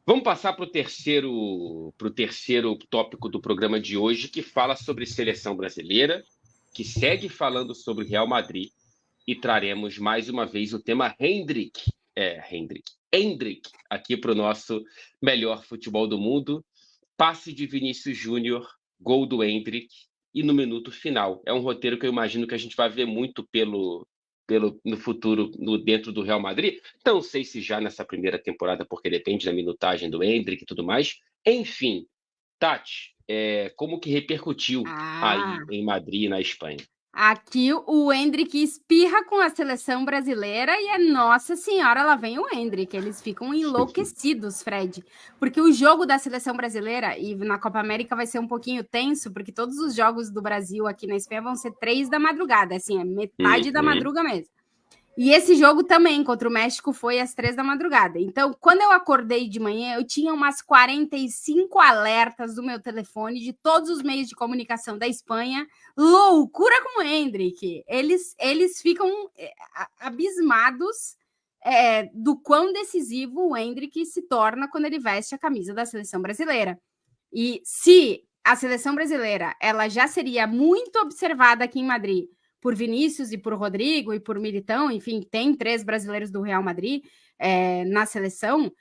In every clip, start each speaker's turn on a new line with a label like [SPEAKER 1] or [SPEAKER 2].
[SPEAKER 1] Vamos passar para o terceiro tópico do programa de hoje, que fala sobre seleção brasileira, que segue falando sobre Real Madrid, e traremos mais uma vez o tema Hendrick, aqui para o nosso melhor futebol do mundo. Passe de Vinícius Júnior, gol do Hendrick, e no minuto final. É um roteiro que eu imagino que a gente vai ver muito no futuro dentro do Real Madrid. Não sei se já nessa primeira temporada, porque depende da minutagem do Hendrick e tudo mais. Enfim, Tati, como que repercutiu aí
[SPEAKER 2] Ah,
[SPEAKER 1] em Madrid, na Espanha?
[SPEAKER 2] aqui o Hendrick espirra com a seleção brasileira e nossa senhora, lá vem o Hendrick. Eles ficam enlouquecidos, Fred. Porque o jogo da seleção brasileira, e na Copa América vai ser um pouquinho tenso, porque todos os jogos do Brasil aqui na Espanha vão ser 3 da madrugada, assim, é metade da
[SPEAKER 1] Uhum.
[SPEAKER 2] madruga mesmo. E esse jogo também contra o México foi às 3 da madrugada. Então, quando eu acordei de manhã, eu tinha umas 45 alertas do meu telefone de todos os meios de comunicação da Espanha. Loucura com o Hendrick. Eles ficam abismados do quão decisivo o Hendrick se torna quando ele veste a camisa da seleção brasileira. E se a seleção brasileira ela já seria muito observada aqui em Madrid por Vinícius e por Rodrigo e por Militão, enfim, tem 3 brasileiros do Real Madrid na seleção,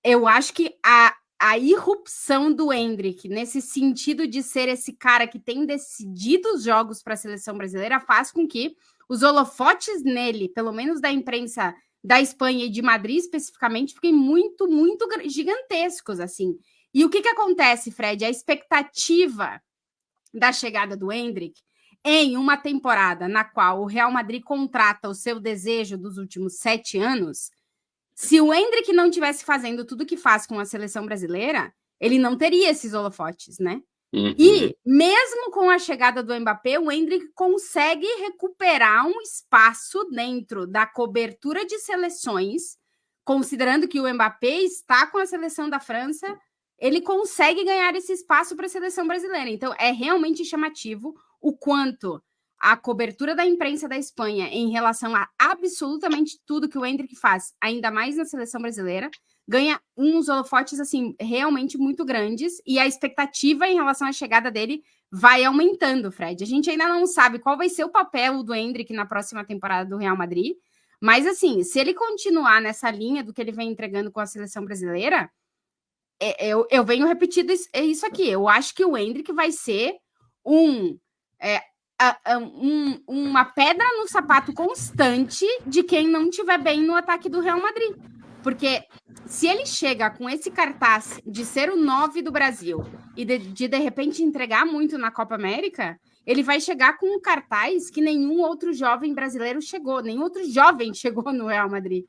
[SPEAKER 2] eu acho que a irrupção do Hendrick, nesse sentido de ser esse cara que tem decidido os jogos para a seleção brasileira, faz com que os holofotes nele, pelo menos da imprensa da Espanha e de Madrid especificamente, fiquem muito, muito gigantescos, assim. E o que acontece, Fred? A expectativa da chegada do Hendrick em uma temporada na qual o Real Madrid contrata o seu desejo dos últimos 7 anos, se o Hendrick não tivesse fazendo tudo que faz com a seleção brasileira, ele não teria esses holofotes, né?
[SPEAKER 1] Uhum.
[SPEAKER 2] E mesmo com a chegada do Mbappé, o Hendrick consegue recuperar um espaço dentro da cobertura de seleções, considerando que o Mbappé está com a seleção da França, ele consegue ganhar esse espaço para a seleção brasileira. Então, é realmente chamativo o quanto a cobertura da imprensa da Espanha em relação a absolutamente tudo que o Hendrick faz, ainda mais na seleção brasileira, ganha uns holofotes assim realmente muito grandes e a expectativa em relação à chegada dele vai aumentando, Fred. A gente ainda não sabe qual vai ser o papel do Hendrick na próxima temporada do Real Madrid, mas assim, se ele continuar nessa linha do que ele vem entregando com a seleção brasileira, eu venho repetindo isso aqui. Eu acho que o Hendrick vai ser uma pedra no sapato constante de quem não estiver bem no ataque do Real Madrid. Porque se ele chega com esse cartaz de ser o 9 do Brasil e de repente entregar muito na Copa América, ele vai chegar com um cartaz que nenhum outro jovem brasileiro chegou, nenhum outro jovem chegou no Real Madrid.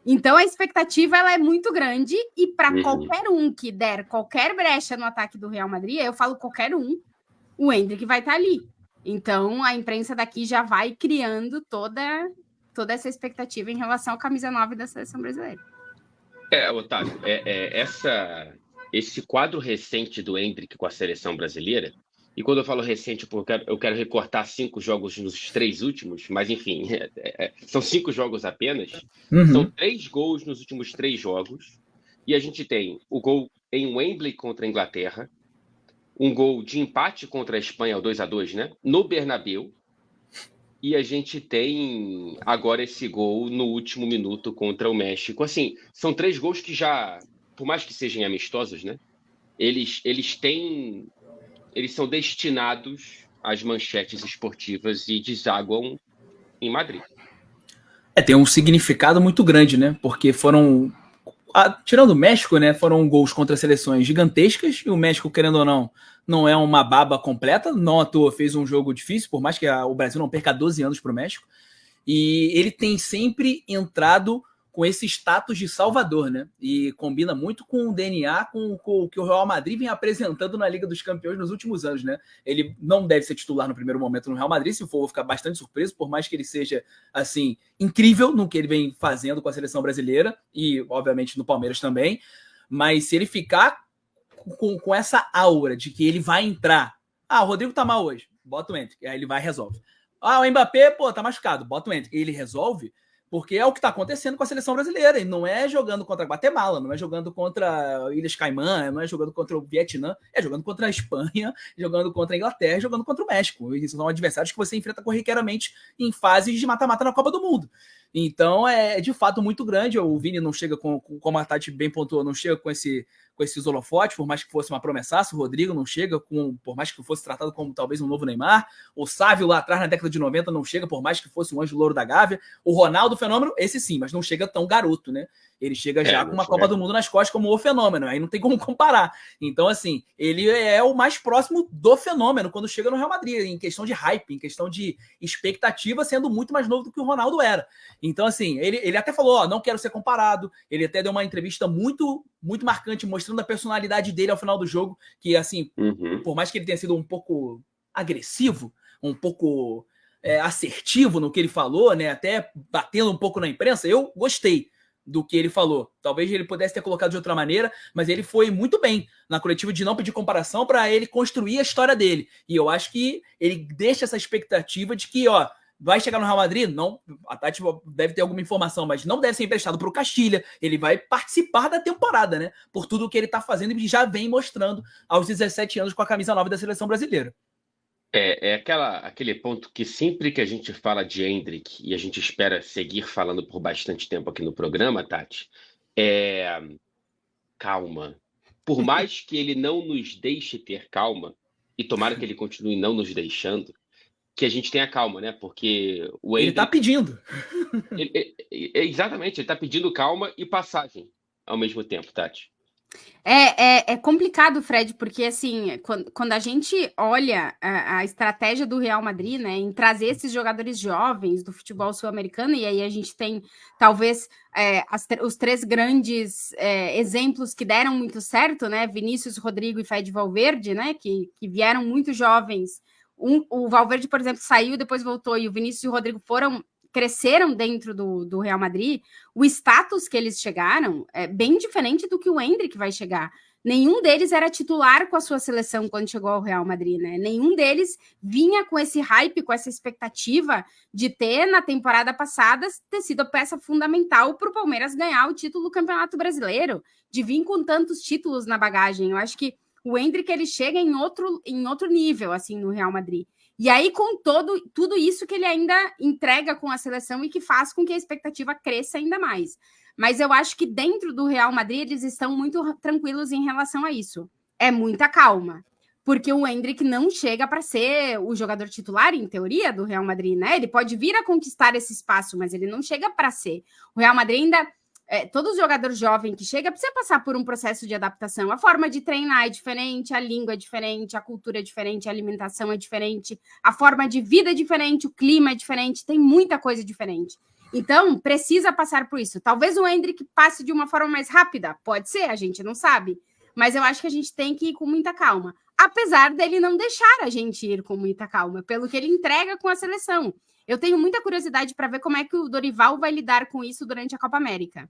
[SPEAKER 2] Então a expectativa ela é muito grande e para qualquer um que der qualquer brecha no ataque do Real Madrid, eu falo qualquer um, o Hendrick vai estar ali. Então a imprensa daqui já vai criando toda essa expectativa em relação à camisa 9 da seleção brasileira.
[SPEAKER 1] Otávio, esse quadro recente do Hendrick com a seleção brasileira, e quando eu falo recente, eu quero recortar 5 jogos nos 3 últimos, mas enfim, são 5 jogos apenas. São 3 gols nos últimos 3 jogos, e a gente tem o gol em Wembley contra a Inglaterra, um gol de empate contra a Espanha, o 2-2, né? No Bernabéu, e a gente tem agora esse gol no último minuto contra o México. Assim, são 3 gols que já, por mais que sejam amistosos, né? Eles são destinados às manchetes esportivas e desaguam em Madrid.
[SPEAKER 3] Tem um significado muito grande, né? Porque foram, tirando o México, né? Foram gols contra seleções gigantescas, e o México, querendo ou não é uma baba completa, não à toa fez um jogo difícil, por mais que o Brasil não perca 12 anos para o México, e ele tem sempre entrado com esse status de salvador, né? E combina muito com o DNA, com o que o Real Madrid vem apresentando na Liga dos Campeões nos últimos anos, né? Ele não deve ser titular no primeiro momento no Real Madrid, se for, vou ficar bastante surpreso, por mais que ele seja, assim, incrível no que ele vem fazendo com a seleção brasileira, e, obviamente, no Palmeiras também, mas se ele ficar com essa aura de que ele vai entrar, o Rodrigo tá mal hoje, bota o Hendrick, aí ele vai e resolve. O Mbappé, tá machucado, bota o Hendrick, ele resolve. Porque é o que está acontecendo com a seleção brasileira, e não é jogando contra a Guatemala, não é jogando contra Ilhas Caimã, não é jogando contra o Vietnã, é jogando contra a Espanha, jogando contra a Inglaterra, jogando contra o México. E são adversários que você enfrenta corriqueiramente em fases de mata-mata na Copa do Mundo. Então é de fato muito grande. O Vini não chega como a Tati bem pontuou, não chega com esses holofotes, por mais que fosse uma promessaça. O Rodrigo não chega, por mais que fosse tratado como talvez um novo Neymar. O Sávio lá atrás, na década de 90, não chega, por mais que fosse um anjo louro da Gávea. O Ronaldo, fenômeno, esse sim, mas não chega tão garoto, né? Ele chega já com uma Copa do Mundo nas costas como o fenômeno, aí não tem como comparar. Então, assim, ele é o mais próximo do fenômeno quando chega no Real Madrid, em questão de hype, em questão de expectativa, sendo muito mais novo do que o Ronaldo era. Então, assim, ele até falou, não quero ser comparado, ele até deu uma entrevista muito, muito marcante, mostrando a personalidade dele ao final do jogo, que, assim, por mais que ele tenha sido um pouco agressivo, um pouco assertivo no que ele falou, né, até batendo um pouco na imprensa, eu gostei do que ele falou. Talvez ele pudesse ter colocado de outra maneira, mas ele foi muito bem na coletiva de não pedir comparação para ele construir a história dele. E eu acho que ele deixa essa expectativa de que, vai chegar no Real Madrid? Não, a Tati deve ter alguma informação, mas não deve ser emprestado para o Castilha. Ele vai participar da temporada, né? Por tudo que ele está fazendo e já vem mostrando aos 17 anos com a camisa 9 da seleção brasileira.
[SPEAKER 1] É aquele ponto que sempre que a gente fala de Endrick, e a gente espera seguir falando por bastante tempo aqui no programa, Tati, calma. Por mais que ele não nos deixe ter calma, e tomara que ele continue não nos deixando, que a gente tenha calma, né? Porque o Endrick...
[SPEAKER 3] Ele tá pedindo.
[SPEAKER 1] Exatamente, ele tá pedindo calma e passagem ao mesmo tempo, Tati.
[SPEAKER 2] É complicado, Fred, porque assim, quando a gente olha a estratégia do Real Madrid, né, em trazer esses jogadores jovens do futebol sul-americano, e aí a gente tem talvez os três grandes exemplos que deram muito certo, né, Vinícius, Rodrigo e Fede Valverde, né, que vieram muito jovens. O Valverde, por exemplo, saiu, depois voltou, e o Vinícius e o Rodrigo cresceram dentro do Real Madrid. O status que eles chegaram é bem diferente do que o Endrick vai chegar. Nenhum deles era titular com a sua seleção quando chegou ao Real Madrid, né? Nenhum deles vinha com esse hype, com essa expectativa de ter, na temporada passada, ter sido a peça fundamental para o Palmeiras ganhar o título do Campeonato Brasileiro, de vir com tantos títulos na bagagem. Eu acho que o Endrick, ele chega em outro nível, assim, no Real Madrid. E aí, com tudo isso que ele ainda entrega com a seleção e que faz com que a expectativa cresça ainda mais. Mas eu acho que dentro do Real Madrid, eles estão muito tranquilos em relação a isso. É muita calma. Porque o Endrick não chega para ser o jogador titular, em teoria, do Real Madrid, né? Ele pode vir a conquistar esse espaço, mas ele não chega para ser. O Real Madrid ainda... todo jogador jovem que chega precisa passar por um processo de adaptação. A forma de treinar é diferente, a língua é diferente, a cultura é diferente, a alimentação é diferente, a forma de vida é diferente, o clima é diferente, tem muita coisa diferente. Então, precisa passar por isso. Talvez o Endrick passe de uma forma mais rápida, pode ser, a gente não sabe, mas eu acho que a gente tem que ir com muita calma, apesar dele não deixar a gente ir com muita calma, pelo que ele entrega com a seleção. Eu tenho muita curiosidade para ver como é que o Dorival vai lidar com isso durante a Copa América.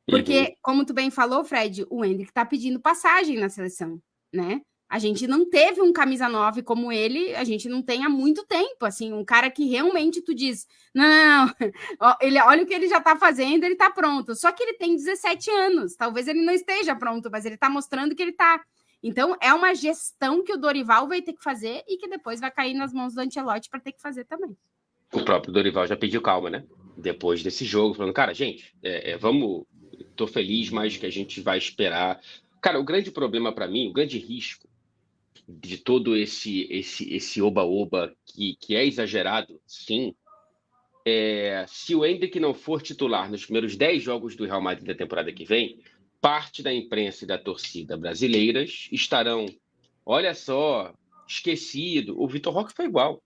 [SPEAKER 2] Porque, como tu bem falou, Fred, o Endrick está pedindo passagem na seleção, né? A gente não teve um camisa 9 como ele, a gente não tem há muito tempo, assim, um cara que realmente tu diz, não, olha o que ele já está fazendo, ele está pronto. Só que ele tem 17 anos, talvez ele não esteja pronto, mas ele está mostrando que ele está. Então, é uma gestão que o Dorival vai ter que fazer e que depois vai cair nas mãos do Ancelotti para ter que fazer também.
[SPEAKER 1] O próprio Dorival já pediu calma, né? Depois desse jogo, falando, cara, gente, vamos... Tô feliz, mas que a gente vai esperar. Cara, o grande problema para mim, o grande risco de todo esse oba-oba que é exagerado, sim, se o Endrick não for titular nos primeiros 10 jogos do Real Madrid da temporada que vem, parte da imprensa e da torcida brasileiras estarão, olha só, esquecido. O Vitor Roque foi igual.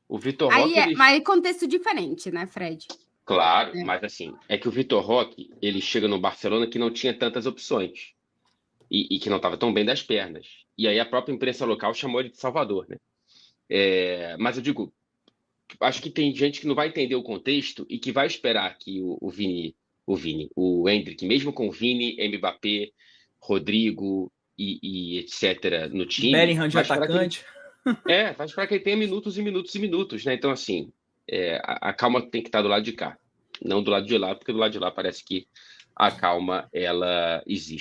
[SPEAKER 1] O Vitor Roque...
[SPEAKER 2] Mas é contexto diferente, né, Fred?
[SPEAKER 1] Claro, mas assim, é que o Vitor Roque, ele chega no Barcelona que não tinha tantas opções e que não estava tão bem das pernas. E aí a própria imprensa local chamou ele de Salvador, né? Mas eu digo, acho que tem gente que não vai entender o contexto e que vai esperar que o Endrick, mesmo com Vini, Mbappé, Rodrigo e etc. no time...
[SPEAKER 3] Bellingham de atacante.
[SPEAKER 1] Vai esperar que ele tenha minutos e minutos e minutos, né? Então, assim... a calma tem que estar do lado de cá. não do lado de lá, porque do lado de lá parece que a calma ela existe.